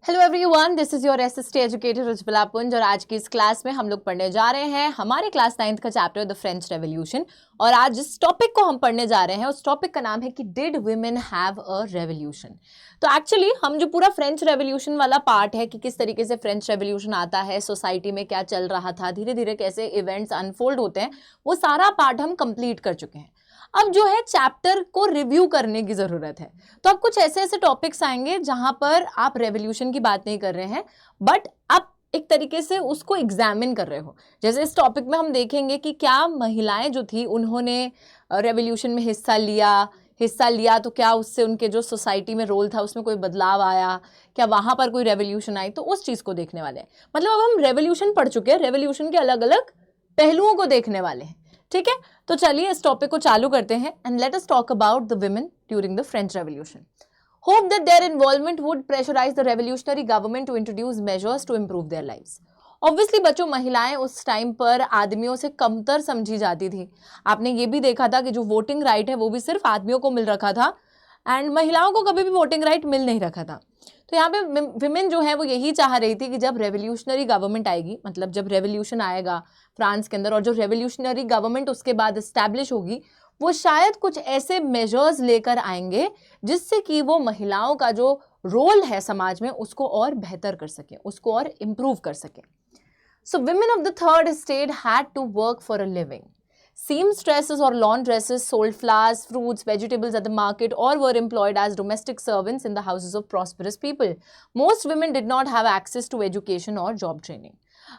Hello everyone, this is your SST educator Ujjwala पुंज और आज की इस क्लास में हम लोग पढ़ने जा रहे हैं हमारे क्लास 9th का चैप्टर द फ्रेंच रेवोल्यूशन। और आज जिस टॉपिक को हम पढ़ने जा रहे हैं उस टॉपिक का नाम है कि did women have a revolution. तो एक्चुअली हम जो पूरा फ्रेंच रेवोल्यूशन वाला पार्ट है कि किस तरीके से फ्रेंच रेवोल्यूशन आता है, सोसाइटी में क्या चल रहा था, धीरे धीरे कैसे इवेंट्स अनफोल्ड होते हैं, वो सारा पार्ट हम कंप्लीट कर चुके हैं। अब जो है चैप्टर को रिव्यू करने की जरूरत है। तो अब कुछ ऐसे ऐसे टॉपिक्स आएंगे जहां पर आप रेवोल्यूशन की बात नहीं कर रहे हैं, बट आप एक तरीके से उसको एग्जामिन कर रहे हो। जैसे इस टॉपिक में हम देखेंगे कि क्या महिलाएं जो थी उन्होंने रेवोल्यूशन में हिस्सा लिया तो क्या उससे उनके जो सोसाइटी में रोल था उसमें कोई बदलाव आया, क्या वहां पर कोई रेवोल्यूशन आई, तो उस चीज को देखने वाले हैं। मतलब अब हम रेवोल्यूशन पढ़ चुके हैं, रेवोल्यूशन के अलग अलग पहलुओं को देखने वाले हैं। ठीक है, तो चलिए इस टॉपिक को चालू करते हैं and let us talk about the women during the French revolution. Hope that their involvement would pressurize the revolutionary government to introduce measures to improve their lives. Obviously बच्चों, महिलाएं उस टाइम पर आदमियों से कमतर समझी जाती थी। आपने ये भी देखा था कि जो वोटिंग राइट है वो भी सिर्फ आदमियों को मिल रखा था एंड महिलाओं को कभी भी वोटिंग राइट मिल नहीं रखा था। तो यहाँ पे विमेन जो है वो यही चाह रही थी कि जब रेवोल्यूशनरी गवर्नमेंट आएगी, मतलब जब रेवोल्यूशन आएगा फ्रांस के अंदर और जो रेवोल्यूशनरी गवर्नमेंट उसके बाद एस्टैब्लिश होगी, वो शायद कुछ ऐसे मेजर्स लेकर आएंगे जिससे कि वो महिलाओं का जो रोल है समाज में उसको और बेहतर कर सके, उसको और इम्प्रूव कर सके। So women of the third state had to work for a living. Seamstresses or laundresses sold flowers, fruits, vegetables at the market or were employed as domestic servants in the houses of prosperous people. Most women did not have access to education or job training.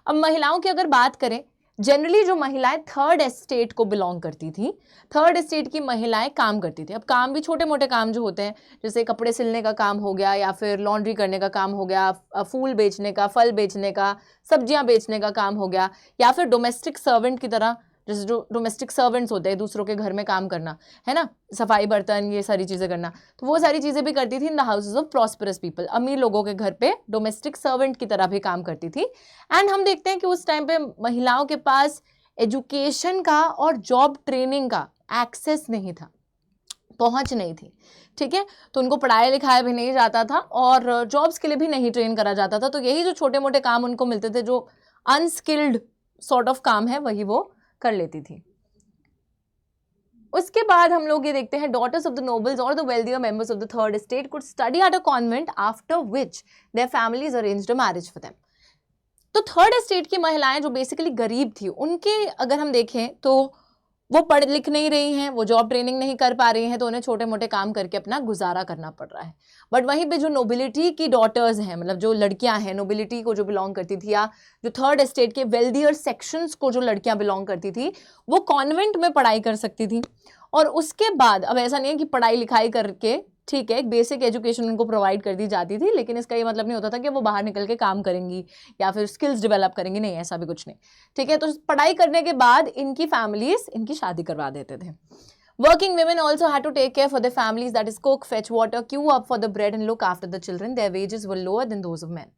अब महिलाओं की अगर बात करें, generally जो महिलाएं third estate को belong करती थी, थर्ड एस्टेट की महिलाएं काम करती थी। अब काम भी छोटे मोटे काम जो होते हैं, जैसे कपड़े सिलने का काम हो गया या फिर लॉन्ड्री करने का काम हो गया, फूल बेचने का, फल बेचने का, सब्जियां बेचने का काम हो गया, या फिर डोमेस्टिक सर्वेंट की तरह, जैसे जो डोमेस्टिक सर्वेंट्स होते हैं दूसरों के घर में काम करना, है ना, सफाई बर्तन ये सारी चीज़ें करना, तो वो सारी चीज़ें भी करती थी in the houses of prosperous people. अमीर लोगों के घर पे डोमेस्टिक सर्वेंट की तरह भी काम करती थी। एंड हम देखते हैं कि उस टाइम पे महिलाओं के पास एजुकेशन का और जॉब ट्रेनिंग का एक्सेस नहीं था, पहुंच नहीं थी। ठीक है, तो उनको पढ़ाया लिखाया भी नहीं जाता था और जॉब्स के लिए भी नहीं ट्रेन करा जाता था। तो यही जो छोटे मोटे काम उनको मिलते थे, जो अनस्किल्ड सॉर्ट ऑफ काम है, वही वो कर लेती थी। उसके बाद हम लोग ये देखते हैं, डॉटर्स ऑफ द नोबल्स और the wealthier members of the third state could study at a convent after which their families arranged a marriage for them. तो थर्ड स्टेट की महिलाएं जो बेसिकली गरीब थी, उनके अगर हम देखें तो वो पढ़ लिख नहीं रही हैं, वो जॉब ट्रेनिंग नहीं कर पा रही हैं, तो उन्हें छोटे मोटे काम करके अपना गुजारा करना पड़ रहा है। बट वहीं पे जो नोबिलिटी की डॉटर्स हैं, मतलब जो लड़कियां हैं, नोबिलिटी को जो बिलोंग करती थी या जो थर्ड एस्टेट के वेल्दियर सेक्शंस को जो लड़कियां बिलोंग करती थी, वो कॉन्वेंट में पढ़ाई कर सकती थी। और उसके बाद अब ऐसा नहीं है कि पढ़ाई लिखाई करके, ठीक है, एक बेसिक एजुकेशन उनको प्रोवाइड कर दी जाती थी, लेकिन इसका ये मतलब नहीं होता था कि वो बाहर निकल के काम करेंगी या फिर स्किल्स डेवलप करेंगी, नहीं, ऐसा भी कुछ नहीं। ठीक है, तो पढ़ाई करने के बाद इनकी फैमिलीज इनकी शादी करवा देते थे। Working women also had to take care for their families, that is cook, fetch water, queue up for the bread and look after the children. Their wages were lower than those of men.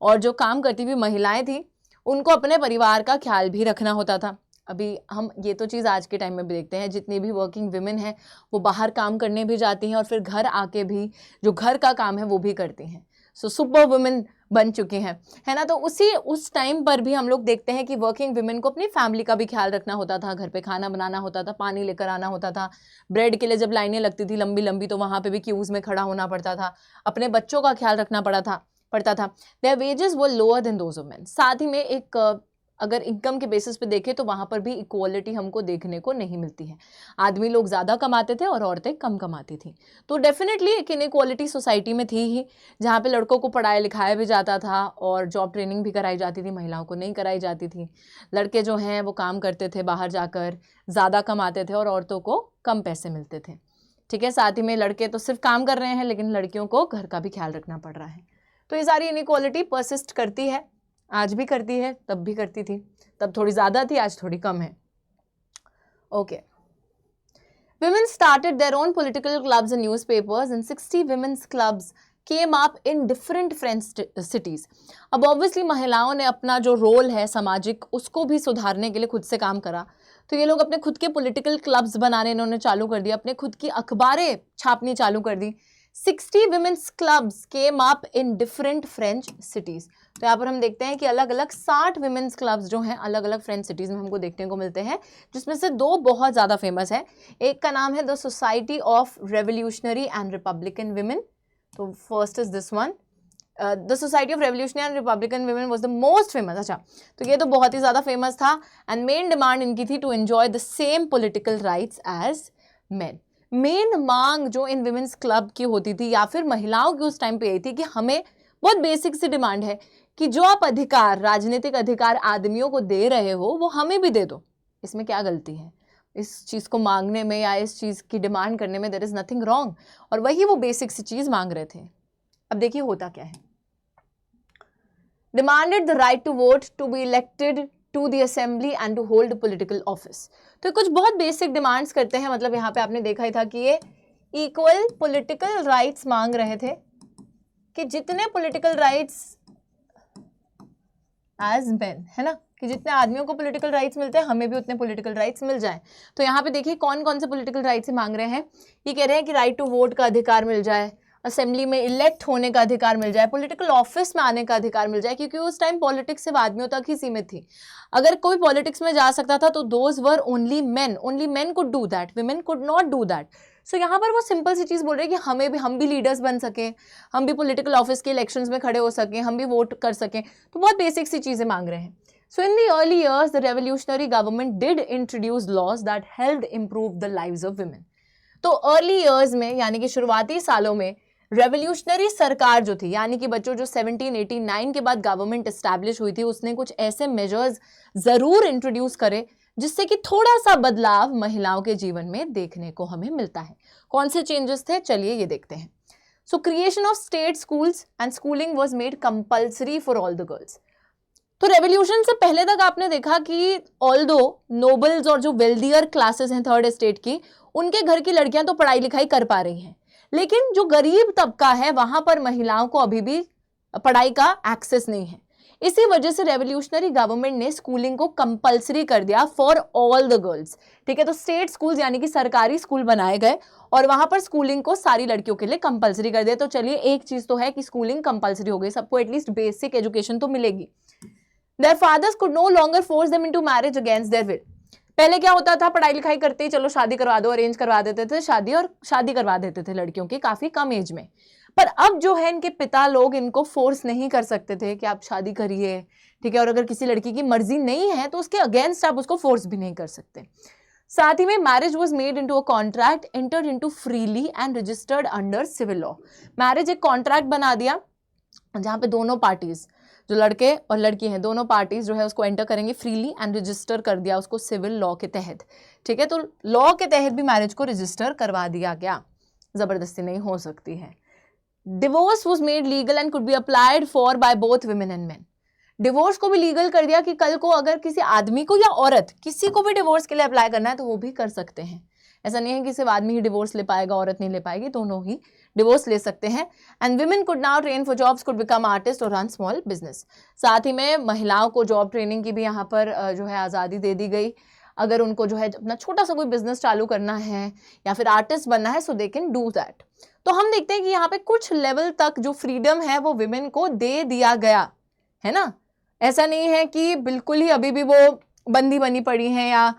और जो काम करती हुई महिलाएं थी उनको अपने परिवार का ख्याल भी रखना होता था। अभी हम ये तो चीज़ आज के टाइम में भी देखते हैं, जितनी भी वर्किंग विमेन हैं वो बाहर काम करने भी जाती हैं और फिर घर आके भी जो घर का काम है वो भी करती हैं। सो सुपर वुमेन बन चुकी हैं, है ना। तो उस टाइम पर भी हम लोग देखते हैं कि वर्किंग विमेन को अपनी फैमिली का भी ख्याल रखना होता था, घर पे खाना बनाना होता था, पानी लेकर आना होता था, ब्रेड के लिए जब लाइनें लगती थी लंबी लंबी तो वहाँ पे भी क्यूज़ में खड़ा होना पड़ता था, अपने बच्चों का ख्याल रखना पड़ता था। Their wages were lower than those of men. साथ ही में एक अगर इनकम के बेसिस पे देखें तो वहाँ पर भी इक्वालिटी हमको देखने को नहीं मिलती है। आदमी लोग ज़्यादा कमाते थे और औरतें कम कमाती थी। तो डेफिनेटली एक इनइक्वालिटी सोसाइटी में थी ही, जहाँ पे लड़कों को पढ़ाया लिखाया भी जाता था और जॉब ट्रेनिंग भी कराई जाती थी, महिलाओं को नहीं कराई जाती थी। लड़के जो हैं वो काम करते थे, बाहर जाकर ज़्यादा कमाते थे और औरतों को कम पैसे मिलते थे। ठीक है, साथ ही में लड़के तो सिर्फ काम कर रहे हैं लेकिन लड़कियों को घर का भी ख्याल रखना पड़ रहा है। तो ये सारी इनइक्वालिटी परसिस्ट करती है, आज भी करती है, तब भी करती थी, तब थोड़ी ज़्यादा थी, आज थोड़ी कम है। Okay, women started their own political clubs and newspapers and 60 women's clubs came up in different French cities. अब ऑब्वियसली महिलाओं ने अपना जो रोल है सामाजिक उसको भी सुधारने के लिए खुद से काम करा, तो ये लोग अपने खुद के पॉलिटिकल क्लब्स बनाने इन्होंने चालू कर दिया, अपने खुद की अखबारें छापनी चालू कर दी, 60 women's clubs came up in different French cities. तो यहाँ पर हम देखते हैं कि अलग अलग 60 women's clubs जो हैं अलग अलग फ्रेंच सिटीज़ में हमको देखने को मिलते हैं, जिसमें से 2 बहुत ज़्यादा फेमस है. एक का नाम है the society of revolutionary and republican women. तो first is this one. The society of revolutionary and republican women was the most famous. अच्छा, तो ये तो बहुत ही ज़्यादा फेमस था. एंड मेन डिमांड इनकी थी to enjoy the same political rights as man. Main मांग जो इन विमेंस क्लब की होती थी या फिर महिलाओं की उस टाइम पे यही थी कि हमें बहुत बेसिक सी डिमांड है कि जो आप अधिकार, राजनीतिक अधिकार आदमियों को दे रहे हो वो हमें भी दे दो. इसमें क्या गलती है? इस चीज़ को मांगने में या इस चीज़ की डिमांड करने में देयर इज नथिंग रॉन्ग. और वही वो बेसिक सी चीज़ मांग रहे थे. अब देखिए होता क्या है. Demanded the right to vote, to be elected to the assembly and to hold political office. तो कुछ बहुत बेसिक डिमांड्स करते हैं. मतलब यहाँ पे आपने देखा ही था कि ये इक्वल पॉलिटिकल राइट्स मांग रहे थे कि जितने पॉलिटिकल राइट्स एज मैन, है ना, कि जितने आदमियों को पॉलिटिकल राइट्स मिलते हैं हमें भी उतने पॉलिटिकल राइट्स मिल जाए. तो यहाँ पे देखिए कौन कौन से पॉलिटिकल राइट्स मांग रहे हैं. ये कह रहे हैं कि राइट टू वोट का अधिकार मिल जाए, असेंबली में इलेक्ट होने का अधिकार मिल जाए, पॉलिटिकल ऑफिस में आने का अधिकार मिल जाए, क्योंकि उस टाइम पॉलिटिक्स सिर्फ आदमियों तक ही सीमित थी. अगर कोई पॉलिटिक्स में जा सकता था तो those were only men could do that, women could not do that. So यहाँ पर वो सिंपल सी चीज़ बोल रहे हैं कि हम भी लीडर्स बन सकें, हम भी पॉलिटिकल ऑफिस के इलेक्शंस में खड़े हो सकें, हम भी वोट कर सकें. तो बहुत बेसिक सी चीज़ें मांग रहे हैं. So in the early years, the revolutionary government did introduce laws that helped improve the lives of women. तो early years में यानी कि शुरुआती सालों में रेवोल्यूशनरी सरकार जो थी, यानी कि बच्चों जो 1789 के बाद गवर्नमेंट एस्टैब्लिश हुई थी, उसने कुछ ऐसे मेजर्स ज़रूर इंट्रोड्यूस करे जिससे कि थोड़ा सा बदलाव महिलाओं के जीवन में देखने को हमें मिलता है. कौन से चेंजेस थे, चलिए ये देखते हैं. So creation of state schools and schooling was made compulsory for all the girls. तो रेवोल्यूशन से पहले तक आपने देखा कि ऑल्दो नोबल्स और जो वेल्दियर क्लासेस हैं थर्ड एस्टेट की, उनके घर की लड़कियां तो पढ़ाई लिखाई कर पा रही हैं, लेकिन जो गरीब तबका है वहां पर महिलाओं को अभी भी पढ़ाई का एक्सेस नहीं है. इसी वजह से रेवोल्यूशनरी गवर्नमेंट ने स्कूलिंग को कंपल्सरी कर दिया फॉर ऑल द गर्ल्स. ठीक है, तो स्टेट स्कूल्स यानी कि सरकारी स्कूल बनाए गए और वहां पर स्कूलिंग को सारी लड़कियों के लिए कंपल्सरी कर दिया. तो चलिए एक चीज तो है कि स्कूलिंग कंपल्सरी हो गई, सबको एटलीस्ट बेसिक एजुकेशन तो मिलेगी. Their fathers could no longer force them into marriage against their will. पहले क्या होता था, पढ़ाई लिखाई करते ही चलो शादी करवा दो, अरेंज करवा देते थे शादी, और शादी करवा देते थे लड़कियों की काफी कम एज में. पर अब जो है इनके पिता लोग इनको फोर्स नहीं कर सकते थे कि आप शादी करिए. ठीक है, और अगर किसी लड़की की मर्जी नहीं है तो उसके अगेंस्ट आप उसको फोर्स भी नहीं कर सकते. साथ ही में marriage was made into a contract entered into freely and registered under civil law. Marriage एक कॉन्ट्रैक्ट बना दिया जहां पे दोनों पार्टीज, जो लड़के और लड़की हैं, दोनों पार्टीज जो है उसको एंटर करेंगे फ्रीली एंड रजिस्टर कर दिया उसको सिविल लॉ के तहत. ठीक है, तो लॉ के तहत भी मैरिज को रजिस्टर करवा दिया गया, जबरदस्ती नहीं हो सकती है. Divorce was made legal and could be applied for by both women and main. Divorce को भी लीगल कर दिया कि कल को अगर किसी आदमी को या औरत किसी को भी डिवोर्स के लिए अप्लाई करना है तो वो भी कर सकते हैं. ऐसा नहीं है कि सिर्फ आदमी ही डिवोर्स ले पाएगा, औरत नहीं ले पाएगी, दोनों ही डिवोर्स ले सकते हैं. And women could now train for jobs, could become artist और रन स्मॉल बिजनेस. साथ ही में महिलाओं को जॉब ट्रेनिंग की भी यहाँ पर जो है आज़ादी दे दी गई. अगर उनको जो है अपना छोटा सा कोई बिजनेस चालू करना है या फिर आर्टिस्ट बनना है, सो दे कैन डू दैट. तो हम देखते हैं कि यहाँ पे कुछ लेवल तक जो फ्रीडम है वो विमेन को दे दिया गया है ना. ऐसा नहीं है कि बिल्कुल ही अभी भी वो बंदी बनी पड़ी हैं या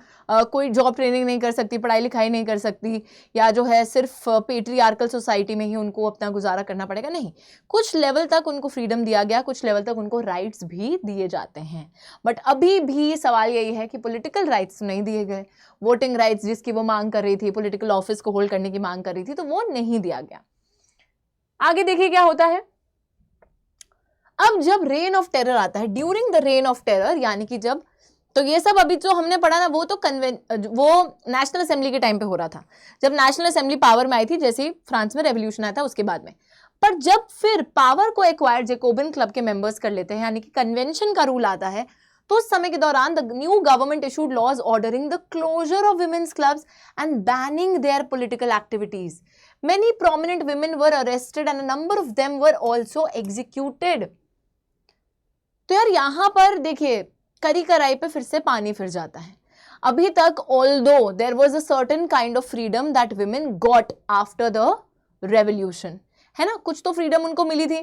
कोई जॉब ट्रेनिंग नहीं कर सकती, पढ़ाई लिखाई नहीं कर सकती, या जो है सिर्फ पेट्रियार्कल सोसाइटी में ही उनको अपना गुजारा करना पड़ेगा. नहीं, कुछ लेवल तक उनको फ्रीडम दिया गया, कुछ लेवल तक उनको राइट्स भी दिए जाते हैं. बट अभी भी सवाल यही है कि पॉलिटिकल राइट्स नहीं दिए गए. वोटिंग राइट्स जिसकी वो मांग कर रही थी, पॉलिटिकल ऑफिस को होल्ड करने की मांग कर रही थी, तो वो नहीं दिया गया. आगे देखिए क्या होता है. अब जब रेन ऑफ टेरर आता है, during the rain of terror, यानी कि जब, तो ये सब अभी जो हमने पढ़ा ना वो तो वो नेशनल असेंबली के टाइम पे हो रहा था, जब नेशनल असेंबली पावर में आई थी, जैसे ही फ्रांस में रेवोल्यूशन आया था उसके बाद में. पर जब फिर पावर को एक्वायर जैकोबिन क्लब के मेंबर्स कर लेते हैं, यानी कि कन्वेंशन का रूल आता है, तो उस समय के दौरान the new government issued laws ordering the closure of women's clubs and banning their political activities. Many prominent women were arrested and a number of them were also executed. तो यार यहाँ पर देखिए करी कराई पे फिर से पानी फिर जाता है. अभी तक although there was a certain kind of freedom that women got after the revolution, है ना। कुछ तो फ्रीडम उनको मिली थी,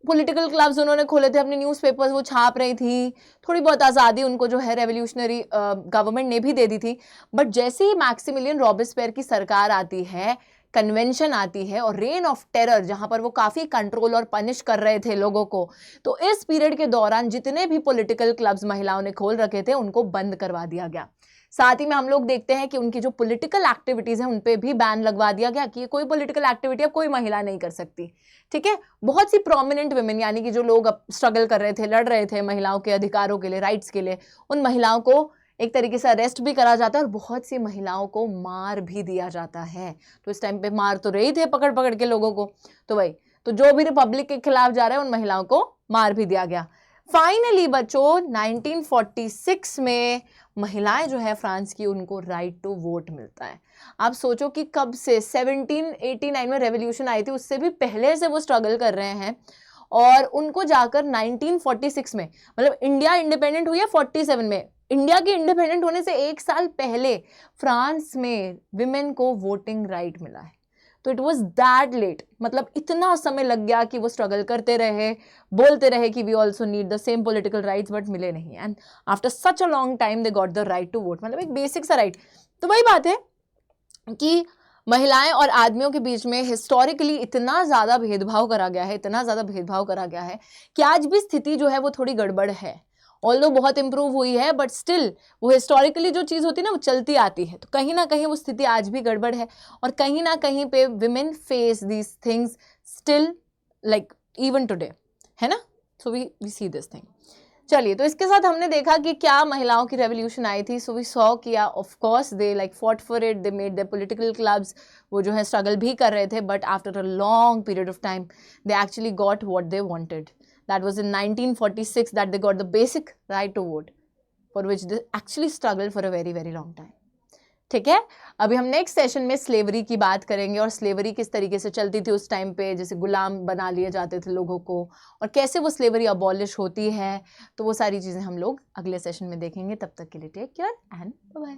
पॉलिटिकल क्लब्स उन्होंने खोले थे, अपने न्यूज़पेपर्स वो छाप रही थी, थोड़ी बहुत आज़ादी उनको जो है रेवोल्यूशनरी गवर्नमेंट ने भी दे दी थी। बट जैसे ही मैक्सिमिलियन रॉबेस्पियर की सरकार आती है, कन्वेंशन आती है और रेन ऑफ टेरर, जहां पर वो काफ़ी कंट्रोल और पनिश कर रहे थे लोगों को, तो इस पीरियड के दौरान जितने भी पॉलिटिकल क्लब्स महिलाओं ने खोल रखे थे उनको बंद करवा दिया गया। साथ ही में हम लोग देखते हैं कि उनकी जो पॉलिटिकल एक्टिविटीज़ हैं उन पे भी बैन लगवा दिया गया कि कोई पॉलिटिकल एक्टिविटी अब कोई महिला नहीं कर सकती, ठीक है। बहुत सी प्रोमिनेंट वुमेन, यानी कि जो लोग स्ट्रगल कर रहे थे, लड़ रहे थे महिलाओं के अधिकारों के लिए, राइट्स के लिए, उन महिलाओं को एक तरीके से अरेस्ट भी करा जाता है और बहुत सी महिलाओं को मार भी दिया जाता है। तो इस टाइम पे मार तो रही थे पकड़ पकड़ के लोगों को, तो वही, तो जो भी रिपब्लिक के खिलाफ जा रहे हैं उन महिलाओं को मार भी दिया गया। फाइनली बच्चों 1946 में महिलाएं जो है फ्रांस की, उनको राइट टू वोट मिलता है। आप सोचो कि कब से 1789 में रेवोल्यूशन आई थी, उससे भी पहले से वो स्ट्रगल कर रहे हैं और उनको जाकर 1946 में, मतलब इंडिया इंडिपेंडेंट हुई है 47 में, इंडिया के इंडिपेंडेंट होने से 1 साल पहले फ्रांस में विमेन को वोटिंग राइट मिला है। तो इट वॉज दैट लेट, मतलब इतना समय लग गया कि वो स्ट्रगल करते रहे, बोलते रहे कि we also need the same political rights, but मिले नहीं। And after such a long time they got the right to vote, मतलब एक बेसिक सा राइट। तो वही बात है कि महिलाएं और आदमियों के बीच में हिस्टोरिकली इतना ज़्यादा भेदभाव करा गया है, इतना ज़्यादा भेदभाव करा गया है कि आज भी स्थिति जो है वो थोड़ी गड़बड़ है। ऑल्दो बहुत इंप्रूव हुई है, बट स्टिल वो हिस्टोरिकली जो चीज़ होती है ना वो चलती आती है। तो कहीं ना कहीं वो स्थिति आज भी गड़बड़ है और कहीं ना कहीं पे women face these things still, like even today, है ना। So we see this thing. चलिए, तो इसके साथ हमने देखा कि क्या महिलाओं की रेवोल्यूशन आई थी। सो वी सॉ किया, of course they like fought for it, they made the political clubs, वो जो है स्ट्रगल भी कर रहे थे, but after a long period of time they actually got what they wanted. That was in 1946 that they got the basic right to vote, for which they actually struggled for a very very long time. ठीक है, अभी हम next session में slavery की बात करेंगे और slavery किस तरीके से चलती थी उस टाइम पे, जैसे गुलाम बना लिए जाते थे लोगों को और कैसे वो स्लेवरी अबॉलिश होती है। तो वो सारी चीज़ें हम लोग अगले सेशन में देखेंगे। तब तक के लिए टेक केयर एंड बाय।